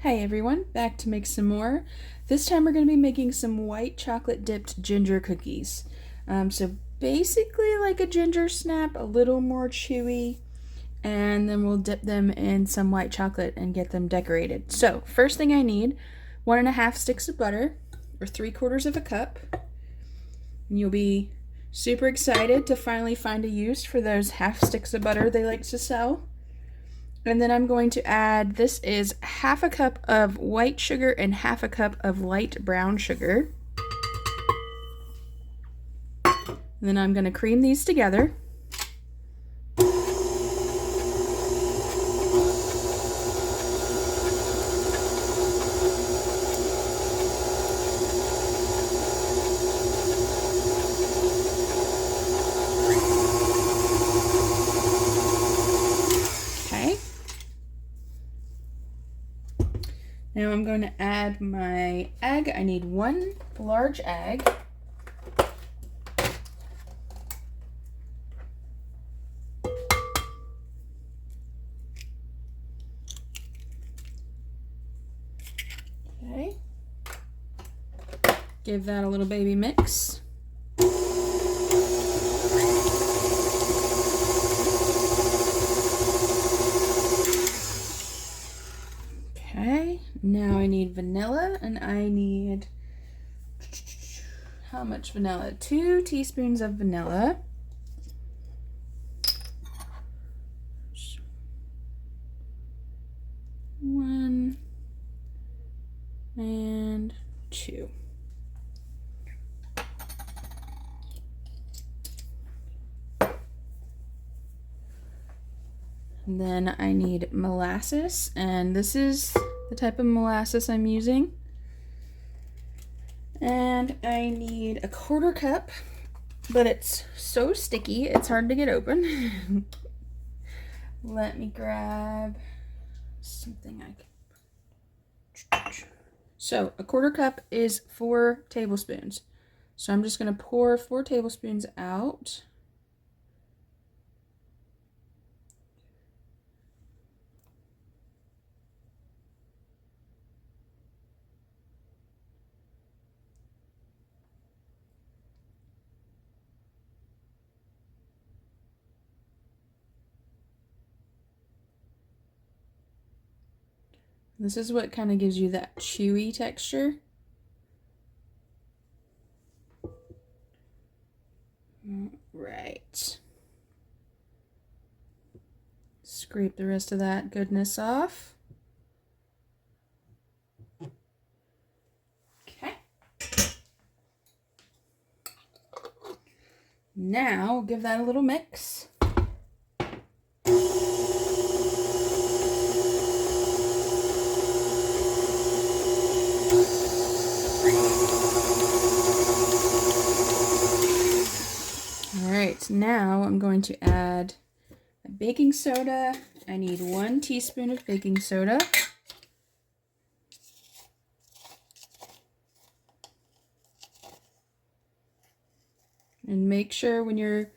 Hey everyone, back to make some more. This time we're going to be making some white chocolate dipped ginger cookies. So basically like a ginger snap, a little more chewy, and then we'll dip them in some white chocolate and get them decorated. So first thing I need, 1.5 sticks of butter, or 3/4 of a cup. And you'll be super excited to finally find a use for those half sticks of butter they like to sell. And then I'm going to add, this is 1/2 cup of white sugar and 1/2 cup of light brown sugar. And then I'm going to cream these together. Okay. Now I'm going to add my egg. I need 1 large egg. Okay. Give that a little baby mix. Okay, now I need vanilla, and I need, how much vanilla? 2 teaspoons of vanilla. One and 2. And then I need molasses, and this is the type of molasses I'm using. And I need 1/4 cup, but it's so sticky it's hard to get open. Let me grab something I can. So 1/4 cup is 4 tablespoons. So I'm just going to pour 4 tablespoons out. This is what kind of gives you that chewy texture. Right. Scrape the rest of that goodness off. Okay. Now give that a little mix. Alright, now I'm going to add baking soda. I need 1 teaspoon of baking soda. And make sure when you're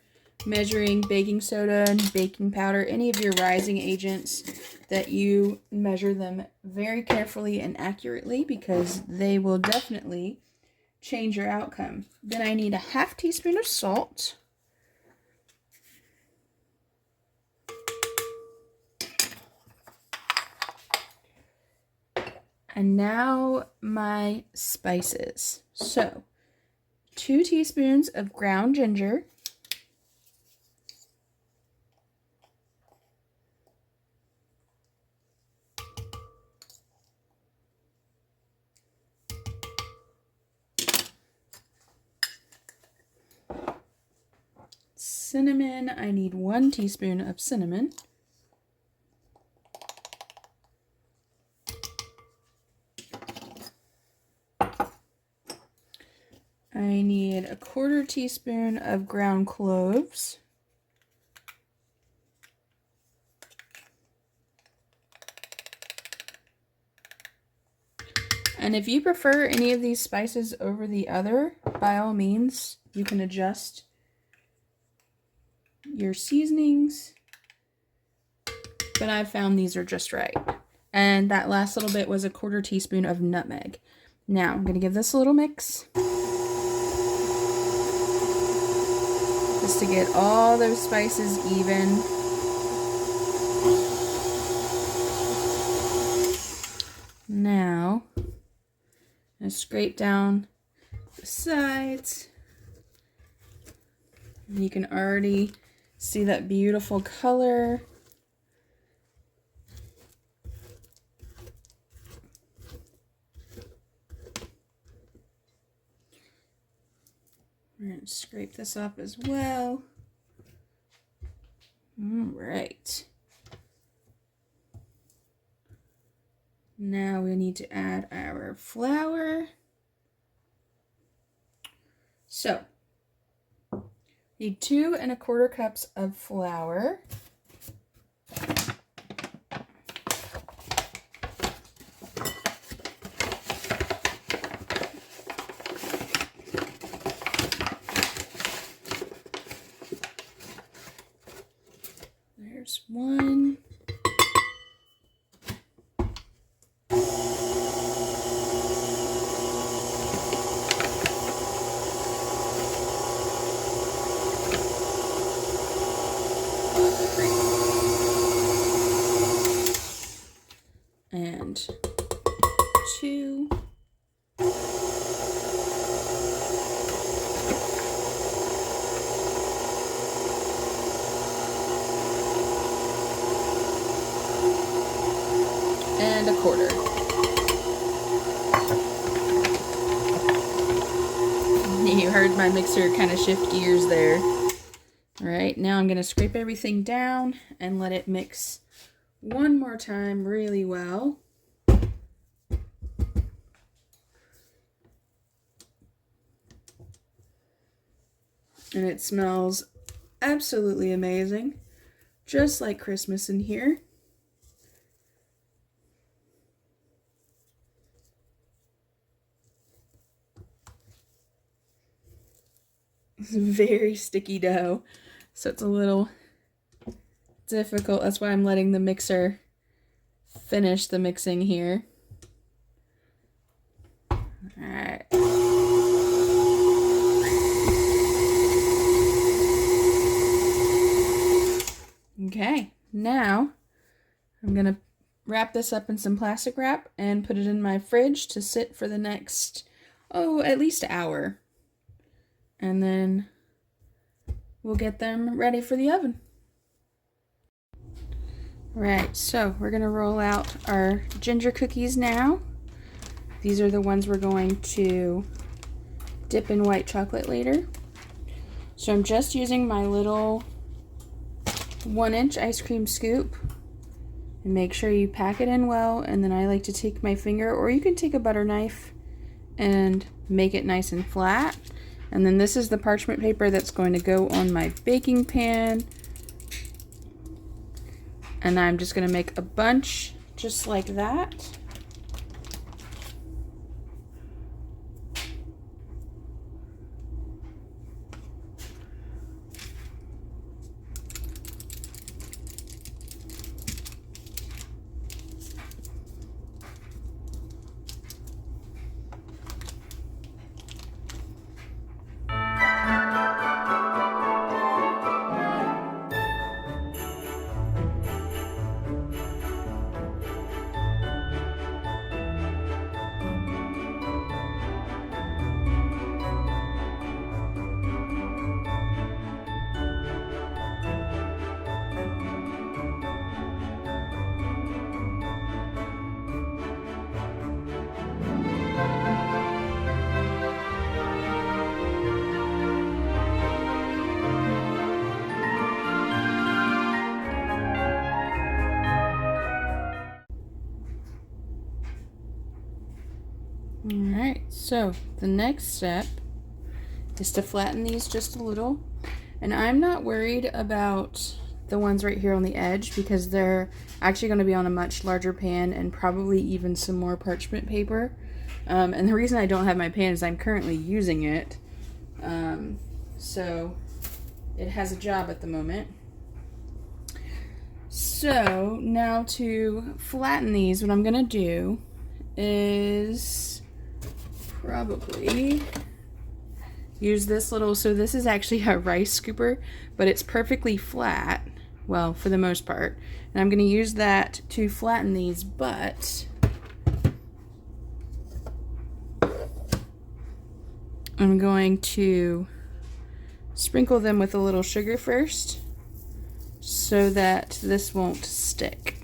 measuring baking soda and baking powder, any of your rising agents, that you measure them very carefully and accurately, because they will definitely change your outcome. Then I need 1/2 teaspoon of salt. And now my spices. So 2 teaspoons of ground ginger. Cinnamon, I need 1 teaspoon of cinnamon. I need 1/4 teaspoon of ground cloves. And if you prefer any of these spices over the other, by all means, you can adjust your seasonings, but I've found these are just right. And that last little bit was a 1/4 teaspoon of nutmeg. Now I'm going to give this a little mix, just to get all those spices even. Now, I'm going to scrape down the sides. You can already see that beautiful color. We're going to scrape this up as well. All right. Now we need to add our flour. So, need 2 1/4 cups of flour. There's 1. And 2. And 1/4. You heard my mixer kind of shift gears there. All right, now I'm going to scrape everything down and let it mix one more time really well. And it smells absolutely amazing, just like Christmas in here. It's a very sticky dough, so it's a little difficult. That's why I'm letting the mixer finish the mixing here. All right. Okay, now I'm gonna wrap this up in some plastic wrap and put it in my fridge to sit for the next, at least an hour. And then we'll get them ready for the oven. Right, so we're gonna roll out our ginger cookies now. These are the ones we're going to dip in white chocolate later. So I'm just using my little 1-inch ice cream scoop. And make sure you pack it in well, and then I like to take my finger, or you can take a butter knife and make it nice and flat. And then this is the parchment paper that's going to go on my baking pan. And I'm just going to make a bunch just like that. Alright, so the next step is to flatten these just a little. And I'm not worried about the ones right here on the edge because they're actually going to be on a much larger pan and probably even some more parchment paper. And the reason I don't have my pan is I'm currently using it. So it has a job at the moment. So now to flatten these, what I'm gonna do is probably use this little, so this is actually a rice scooper, but it's perfectly flat, well, for the most part. And I'm gonna use that to flatten these, but I'm going to sprinkle them with a little sugar first so that this won't stick.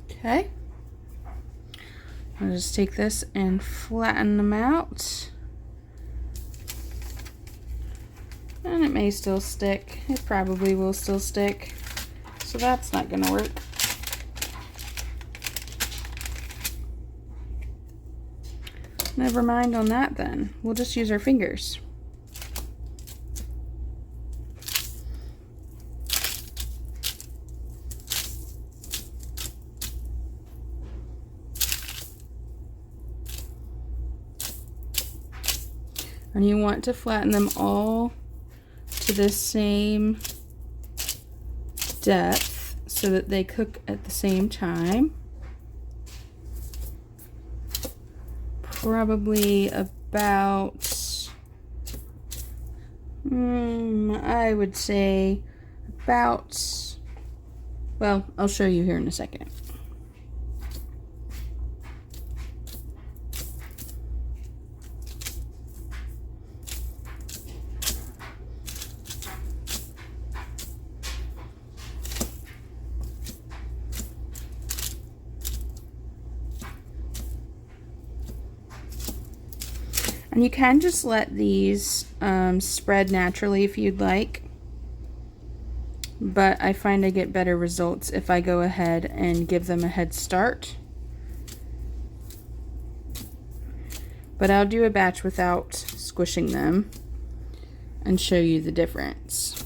Okay. I'll just take this and flatten them out. And it may still stick. It probably will still stick. So that's not gonna work. Never mind on that then. We'll just use our fingers. And you want to flatten them all to the same depth so that they cook at the same time. Probably about, I would say about, well, I'll show you here in a second. And you can just let these spread naturally if you'd like. But I find I get better results if I go ahead and give them a head start. But I'll do a batch without squishing them and show you the difference.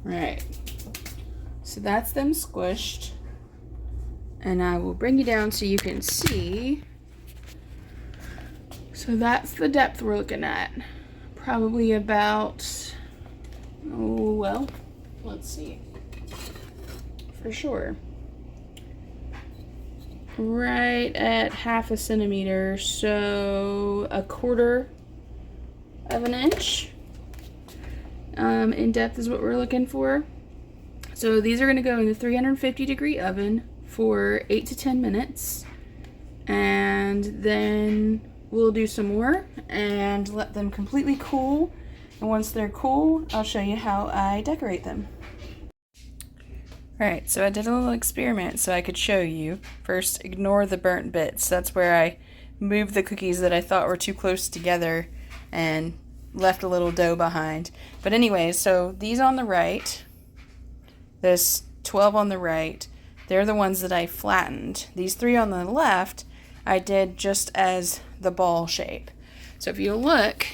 Right. So that's them squished, and I will bring you down so you can see. So that's the depth we're looking at. Probably about, oh, well, let's see. For sure. Right at 1/2 centimeter, so 1/4 of an inch in depth is what we're looking for. So these are going to go in the 350-degree oven for 8 to 10 minutes. And then we'll do some more and let them completely cool. And once they're cool, I'll show you how I decorate them. Alright, so I did a little experiment so I could show you. First, ignore the burnt bits. That's where I moved the cookies that I thought were too close together and left a little dough behind. But anyways, so these on the right, this 12 on the right, they're the ones that I flattened. These 3 on the left, I did just as the ball shape. So if you look,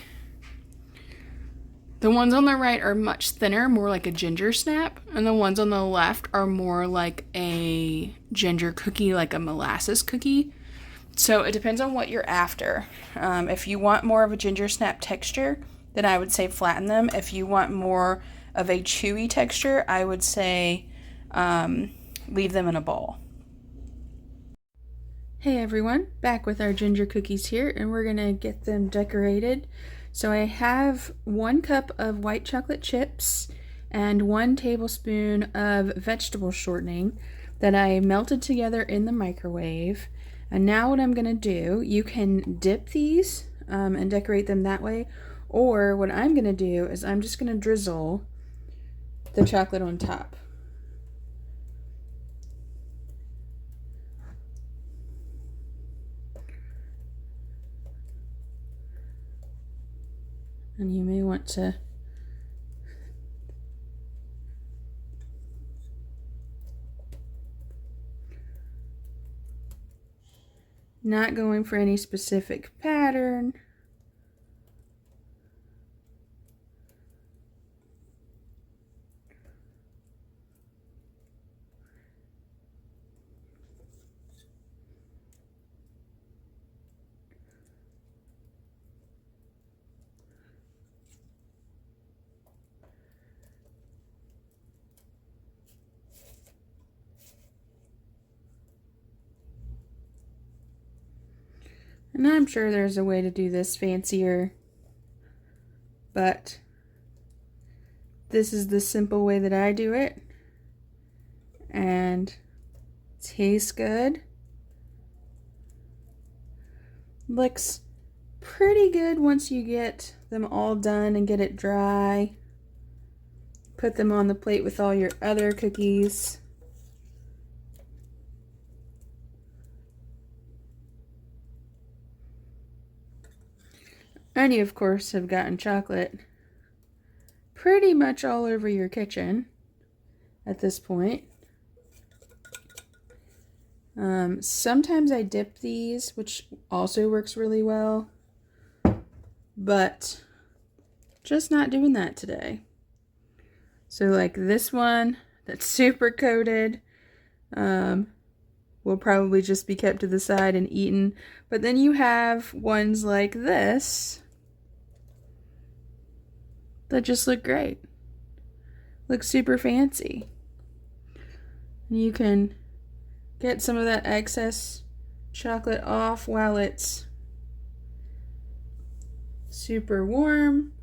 the ones on the right are much thinner, more like a ginger snap, and the ones on the left are more like a ginger cookie, like a molasses cookie. So it depends on what you're after. If you want more of a ginger snap texture, then I would say flatten them. If you want more of a chewy texture, I would say leave them in a ball. Hey everyone, back with our ginger cookies here, and we're gonna get them decorated. So I have 1 cup of white chocolate chips and 1 tablespoon of vegetable shortening that I melted together in the microwave. And now what I'm gonna do, you can dip these and decorate them that way, or what I'm gonna do is I'm just gonna drizzle the chocolate on top. And you may want to not going for any specific pattern. And I'm sure there's a way to do this fancier, but this is the simple way that I do it, and tastes good. Looks pretty good once you get them all done and get it dry. Put them on the plate with all your other cookies. And you, of course, have gotten chocolate pretty much all over your kitchen at this point. Sometimes I dip these, which also works really well, but just not doing that today. So like this one that's super coated will probably just be kept to the side and eaten. But then you have ones like this that just look great. Look super fancy. And you can get some of that excess chocolate off while it's super warm.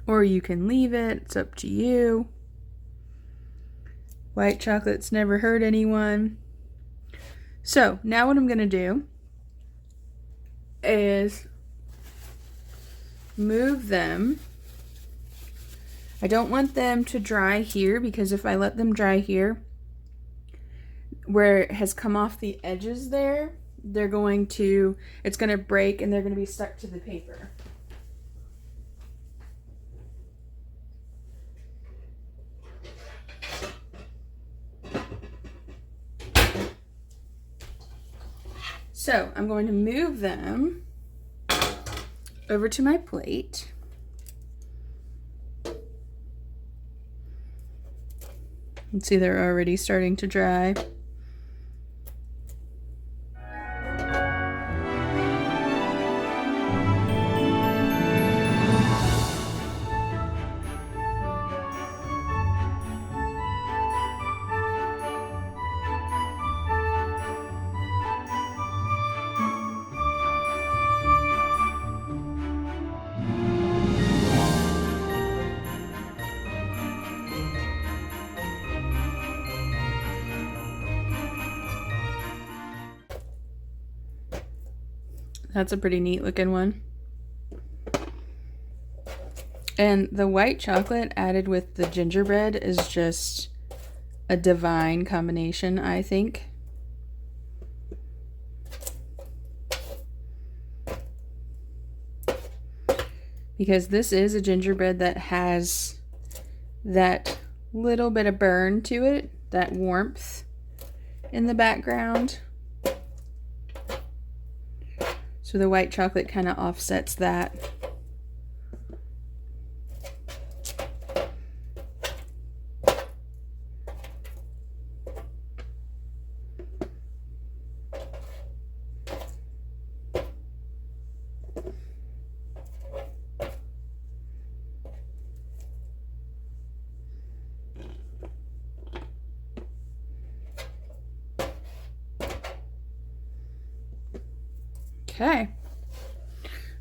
Or you can leave it, it's up to you. White chocolate's never hurt anyone. So now what I'm gonna do is move them. I don't want them to dry here, because if I let them dry here, where it has come off the edges there, it's going to break and they're going to be stuck to the paper. So I'm going to move them over to my plate. Let's see, they're already starting to dry. That's a pretty neat looking one. And the white chocolate added with the gingerbread is just a divine combination, I think. Because this is a gingerbread that has that little bit of burn to it, that warmth in the background. So the white chocolate kind of offsets that. Okay.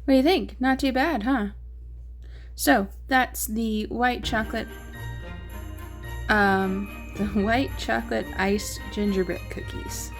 What do you think? Not too bad, huh? So that's the white chocolate iced gingerbread cookies.